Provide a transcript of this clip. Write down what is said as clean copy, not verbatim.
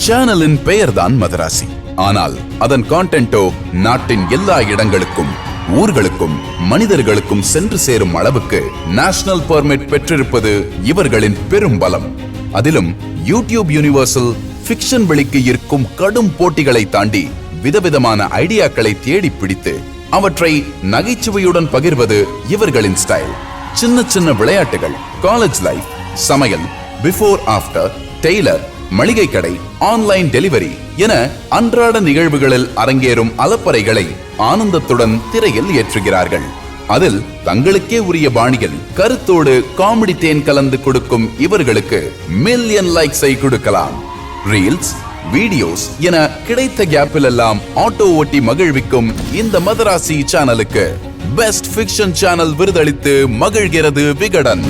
சேனலின் பெயர்தான் மதராசி. ஆனால் அதன் கான்டென்ட்டோ நாட்டின் எல்லா இடங்களுக்கும், ஊர்களுக்கும், மனிதர்களுக்கும் சென்று சேரும் அளவுக்கு நேஷனல் பெர்மிட் பெற்றிருப்பது இவர்களின் பெரும் பலம். அதிலும் யூடியூப் யூனிவர்சல் ஃபிக்ஷன் வெளிக்கு இருக்கும் கடும் போட்டிகளை தாண்டி விதவிதமான ஐடியாக்களை தேடி பிடித்து அவற்றை நகைச்சுவையுடன் பகிர்வது இவர்களின் ஸ்டைல். சின்ன சின்ன விளையாட்டுகள், காலேஜ் லைஃப், சமையல், பிஃபோர் ஆஃப்டர், டெய்லர், மளிகை கடை, ஆன்லைன் டெலிவரி என அன்றாட நிகழ்வுகளில் அரங்கேறும் அலப்பறைகளை ஆனந்தத்துடன் திரையில் ஏற்றுகிறார்கள். அதில் தங்களுக்கே உரிய பாணியில் கருத்தோடு காமெடி தேன் கலந்து கொடுக்கும் இவர்களுக்கு மில்லியன் லைக்ஸை கொடுக்கலாம். ரீல்ஸ், வீடியோஸ் என கிடைத்த கேப்பில் எல்லாம் ஆட்டோ ஓட்டி மகிழ்விக்கும் இந்த மதராசி சேனலுக்கு பெஸ்ட் ஃபிக்ஷன் சேனல் விருதளித்து மகிழ்கிறது விகடன்.